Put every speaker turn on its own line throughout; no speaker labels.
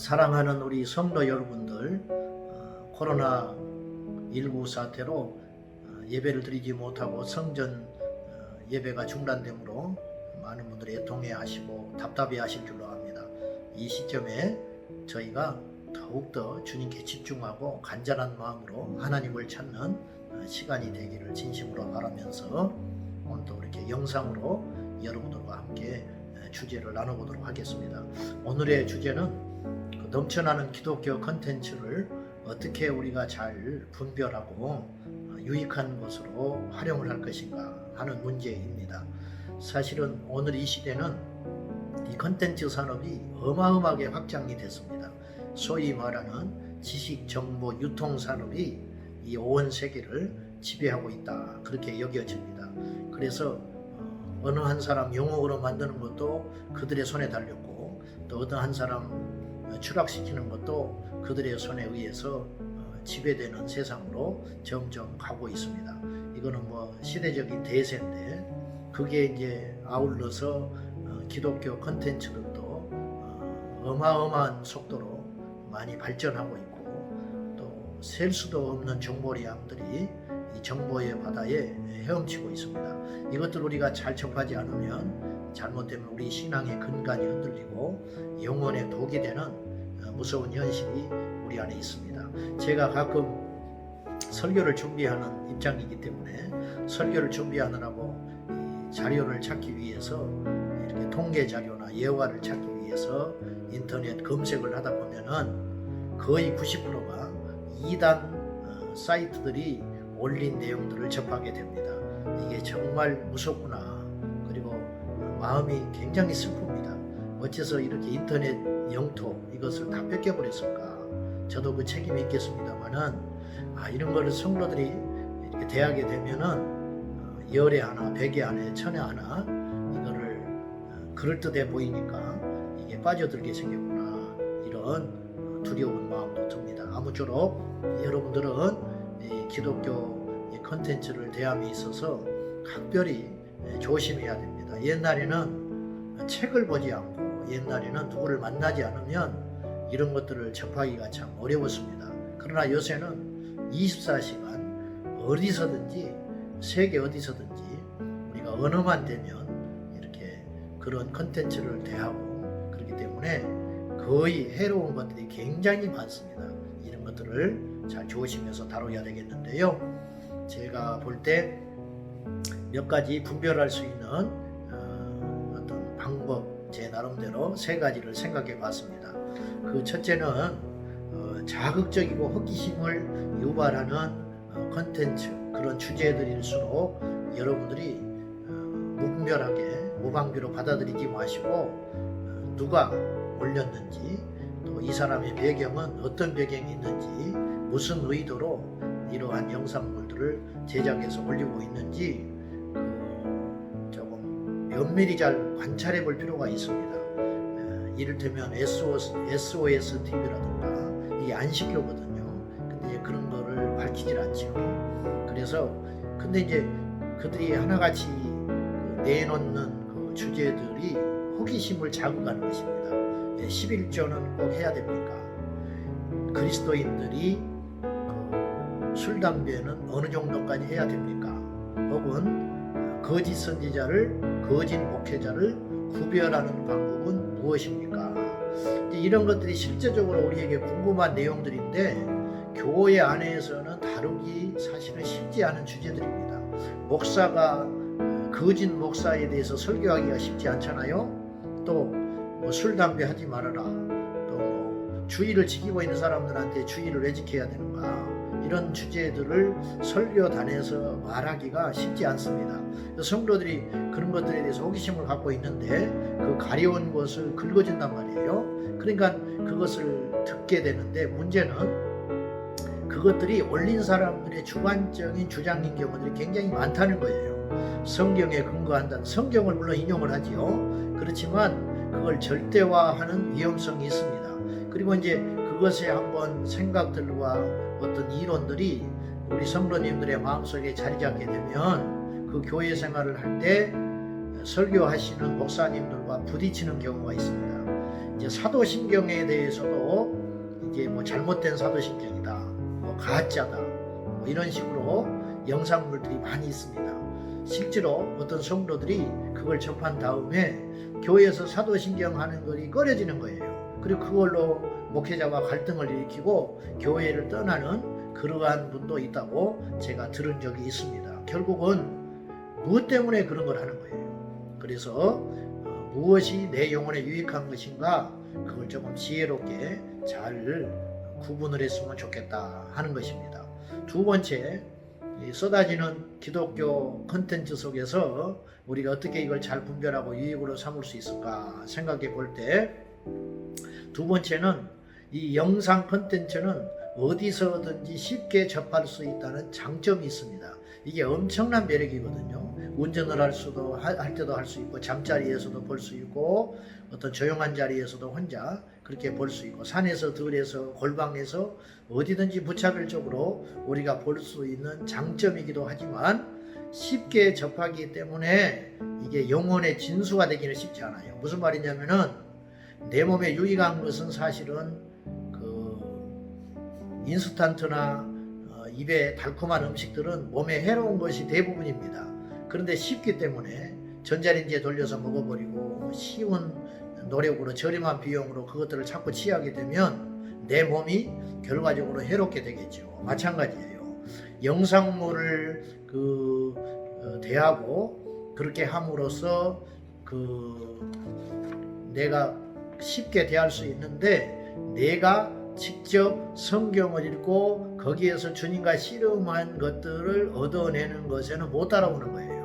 사랑하는 우리 성도 여러분들, 코로나19 사태로 예배를 드리지 못하고 성전 예배가 중단되므로 많은 분들이 애통해하시고 답답해하실 줄로 압니다. 이 시점에 저희가 더욱더 주님께 집중하고 간절한 마음으로 하나님을 찾는 시간이 되기를 진심으로 바라면서 오늘도 이렇게 영상으로 여러분들과 함께 주제를 나눠보도록 하겠습니다. 오늘의 주제는 넘쳐나는 기독교 컨텐츠를 어떻게 우리가 잘 분별하고 유익한 것으로 활용을 할 것인가 하는 문제입니다. 사실은 오늘 이 시대는 이 컨텐츠 산업이 어마어마하게 확장이 됐습니다. 소위 말하는 지식, 정보, 유통 산업이 이 온 세계를 지배하고 있다, 그렇게 여겨집니다. 그래서 어느 한 사람 영웅으로 만드는 것도 그들의 손에 달렸고, 또 어느 한 사람 추락시키는 것도 그들의 손에 의해서 지배되는 세상으로 점점 가고 있습니다. 이거는 시대적인 대세인데, 그게 이제 아울러서 기독교 컨텐츠들도 어마어마한 속도로 많이 발전하고 있고, 또 셀 수도 없는 정보량들이 이 정보의 바다에 헤엄치고 있습니다. 이것들 우리가 잘 접하지 않으면 잘못되면 우리 신앙의 근간이 흔들리고 영혼의 독이 되는 무서운 현실이 우리 안에 있습니다. 제가 가끔 설교를 준비하는 입장이기 때문에 설교를 준비하느라고 이 자료를 찾기 위해서 이렇게 통계 자료나 예화를 찾기 위해서 인터넷 검색을 하다 보면은 거의 90%가 이단 사이트들이 올린 내용들을 접하게 됩니다. 이게 정말 무섭구나. 그리고 마음이 굉장히 슬픕니다. 어째서 이렇게 인터넷 영토 이것을 다 뺏겨버렸을까? 저도 그 책임이 있겠습니다만은 이런 거를 성도들이 이렇게 대하게 되면은 열에 하나, 백에 하나, 천에 하나 이거를 그럴듯해 보이니까 이게 빠져들게 생겼구나, 이런 두려운 마음도 듭니다. 아무쪼록 여러분들은 이 기독교 컨텐츠를 대함에 있어서 각별히 조심해야 됩니다. 옛날에는 책을 보지 않고, 옛날에는 누구를 만나지 않으면 이런 것들을 접하기가 참 어려웠습니다. 그러나 요새는 24시간 어디서든지, 세계 어디서든지 우리가 언어만 되면 이렇게 그런 컨텐츠를 대하고 그렇기 때문에 거의 해로운 것들이 굉장히 많습니다. 이런 것들을 잘 조심해서 다뤄야 되겠는데요. 제가 볼 때 몇 가지 분별할 수 있는 어떤 방법, 제 나름대로 3가지를 생각해 봤습니다. 그 첫째는 자극적이고 호기심을 유발하는 컨텐츠, 그런 주제들일수록 여러분들이 무분별하게 무방비로 받아들이지 마시고 누가 올렸는지, 또 이 사람의 배경은 어떤 배경이 있는지, 무슨 의도로 이러한 영상물들을 제작해서 올리고 있는지 조금 면밀히 잘 관찰해 볼 필요가 있습니다. 이를테면 SOS TV라든가 이게 안 시켜거든요. 근데 그런 거를 밝히질 않죠. 그래서 근데 이제 그들이 하나같이 내놓는 그 주제들이 호기심을 자극하는 것입니다. 11조는 꼭 해야 됩니까? 그리스도인들이 술, 담배는 어느 정도까지 해야 됩니까? 혹은 거짓 선지자를, 거짓 목회자를 구별하는 방법은 무엇입니까? 이런 것들이 실제적으로 우리에게 궁금한 내용들인데 교회 안에서는 다루기 사실은 쉽지 않은 주제들입니다. 목사가 거짓 목사에 대해서 설교하기가 쉽지 않잖아요. 또 술, 담배 하지 말아라. 또 주의를 지키고 있는 사람들한테 주의를 왜 지켜야 되는가? 이런 주제들을 설교단에서 말하기가 쉽지 않습니다. 성도들이 그런 것들에 대해서 호기심을 갖고 있는데 그 가려운 것을 긁어준단 말이에요. 그러니까 그것을 듣게 되는데, 문제는 그것들이 올린 사람들의 주관적인 주장인 경우들이 굉장히 많다는 거예요. 성경에 근거한다는, 성경을 물론 인용을 하지요. 그렇지만 그걸 절대화하는 위험성이 있습니다. 그리고 이제 그것에 한번 생각들과 어떤 이론들이 우리 성도님들의 마음속에 자리 잡게 되면 그 교회 생활을 할 때 설교하시는 목사님들과 부딪히는 경우가 있습니다. 이제 사도신경에 대해서도 이게 뭐 잘못된 사도신경이다, 뭐 가짜다, 뭐 이런 식으로 영상물들이 많이 있습니다. 실제로 어떤 성도들이 그걸 접한 다음에 교회에서 사도신경 하는 것이 꺼려지는 거예요. 그리고 그걸로 목회자와 갈등을 일으키고 교회를 떠나는 그러한 분도 있다고 제가 들은 적이 있습니다. 결국은 무엇 때문에 그런 걸 하는 거예요. 그래서 무엇이 내 영혼에 유익한 것인가, 그걸 조금 지혜롭게 잘 구분을 했으면 좋겠다 하는 것입니다. 두 번째, 쏟아지는 기독교 콘텐츠 속에서 우리가 어떻게 이걸 잘 분별하고 유익으로 삼을 수 있을까 생각해 볼 때, 두 번째는 이 영상 콘텐츠는 어디서든지 쉽게 접할 수 있다는 장점이 있습니다. 이게 엄청난 매력이거든요. 운전을 할 때도 할 수 있고, 잠자리에서도 볼 수 있고, 어떤 조용한 자리에서도 혼자 그렇게 볼 수 있고, 산에서 들에서 골방에서 어디든지 무차별적으로 우리가 볼 수 있는 장점이기도 하지만, 쉽게 접하기 때문에 이게 영혼의 진수가 되기는 쉽지 않아요. 무슨 말이냐면은, 내 몸에 유익한 것은 사실은 그 인스턴트나 입에 달콤한 음식들은 몸에 해로운 것이 대부분입니다. 그런데 쉽기 때문에 전자레인지에 돌려서 먹어버리고 쉬운 노력으로 저렴한 비용으로 그것들을 자꾸 취하게 되면 내 몸이 결과적으로 해롭게 되겠죠. 마찬가지예요. 영상물을 대하고 그렇게 함으로써 내가 쉽게 대할 수 있는데, 내가 직접 성경을 읽고 거기에서 주님과 씨름한 것들을 얻어내는 것에는 못 따라오는 거예요.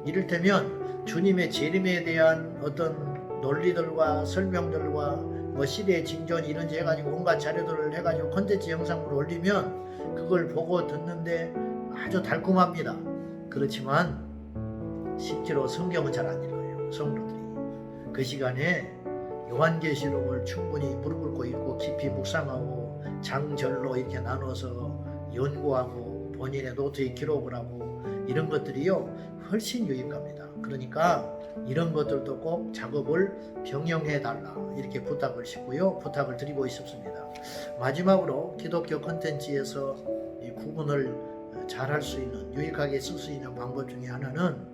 이를테면 주님의 재림에 대한 어떤 논리들과 설명들과 뭐 시대의 징조니 이런지 해가지고 온갖 자료들을 해가지고 콘텐츠 영상으로 올리면 그걸 보고 듣는데 아주 달콤합니다. 그렇지만 실제로 성경은 잘 안 읽어요. 성도들이 그 시간에 요한계시록을 충분히 무릎 꿇고 읽고 깊이 묵상하고 장절로 이렇게 나눠서 연구하고 본인의 노트에 기록을 하고 이런 것들이요 훨씬 유익합니다. 그러니까 이런 것들도 꼭 작업을 병행해 달라 이렇게 부탁을 싶고요, 부탁을 드리고 싶습니다. 마지막으로 기독교 콘텐츠에서 이 구분을 잘 할 수 있는, 유익하게 쓸 수 있는 방법 중에 하나는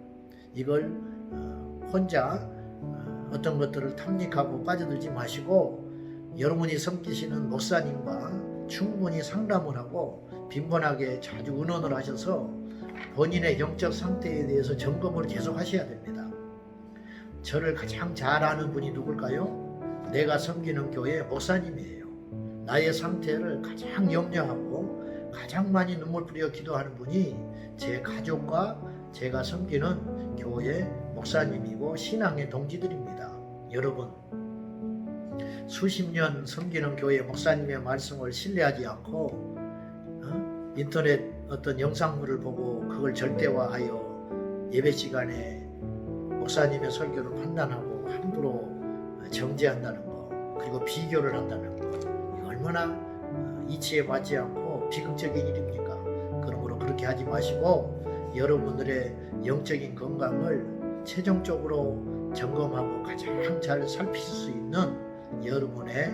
이걸 혼자 어떤 것들을 탐닉하고 빠져들지 마시고 여러분이 섬기시는 목사님과 충분히 상담을 하고 빈번하게 자주 의논을 하셔서 본인의 영적 상태에 대해서 점검을 계속 하셔야 됩니다. 저를 가장 잘 아는 분이 누굴까요? 내가 섬기는 교회 목사님이에요. 나의 상태를 가장 염려하고 가장 많이 눈물 뿌려 기도하는 분이 제 가족과 제가 섬기는 교회 목사님이고 신앙의 동지들입니다. 여러분, 수십 년 섬기는 교회 목사님의 말씀을 신뢰하지 않고 인터넷 어떤 영상물을 보고 그걸 절대화하여 예배 시간에 목사님의 설교를 판단하고 함부로 정죄한다는 거, 그리고 비교를 한다는 거, 이거 얼마나 이치에 맞지 않고 비극적인 일입니까? 그러므로 그렇게 하지 마시고 여러분들의 영적인 건강을 최종적으로 점검하고 가장 잘 살피실 수 있는 여러분의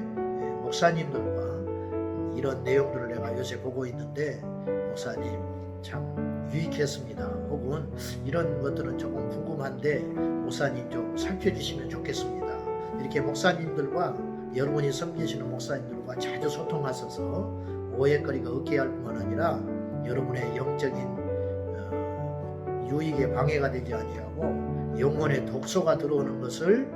목사님들과 이런 내용들을 내가 요새 보고 있는데, 목사님 참 유익했습니다. 혹은 이런 것들은 조금 궁금한데 목사님 좀 살펴주시면 좋겠습니다. 이렇게 목사님들과 여러분이 섬기시는 목사님들과 자주 소통하셔서 오해거리가 없게 할 뿐만 아니라 여러분의 영적인 유익에 방해가 되지 아니하고 영혼의 독소가 들어오는 것을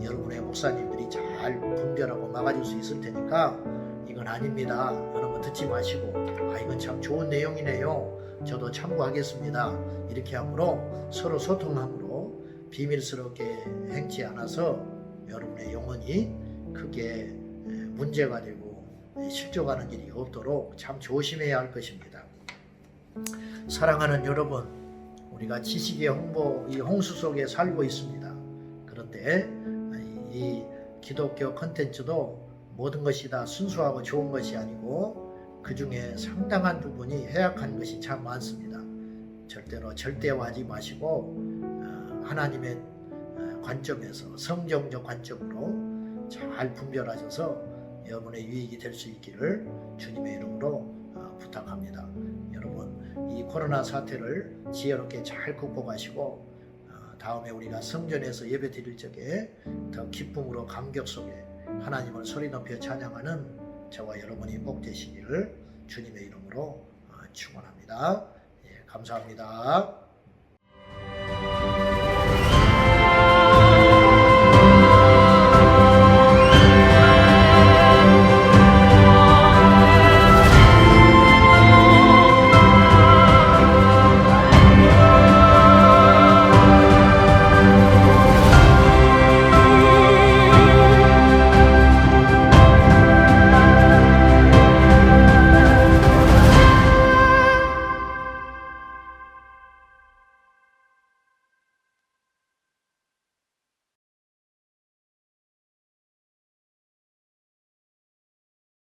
여러분의 목사님들이 잘 분별하고 막아줄 수 있을 테니까 이건 아닙니다, 여러분 듣지 마시고 이건 참 좋은 내용이네요, 저도 참고하겠습니다, 이렇게 함으로 서로 소통함으로 비밀스럽게 행치 않아서 여러분의 영혼이 크게 문제가 되고 실족하는 일이 없도록 참 조심해야 할 것입니다. 사랑하는 여러분, 우리가 지식의 이 홍수 속에 살고 있습니다. 그런데 이 기독교 콘텐츠도 모든 것이 다 순수하고 좋은 것이 아니고 그 중에 상당한 부분이 해악한 것이 참 많습니다. 절대로 절대화하지 마시고 하나님의 관점에서 성경적 관점으로 잘 분별하셔서 여러분의 유익이 될 수 있기를 주님의 이름으로 부탁합니다. 여러분, 이 코로나 사태를 지혜롭게 잘 극복하시고 다음에 우리가 성전에서 예배 드릴 적에 더 기쁨으로 감격 속에 하나님을 소리 높여 찬양하는 저와 여러분이 꼭 되시기를 주님의 이름으로 축원합니다. 예, 감사합니다.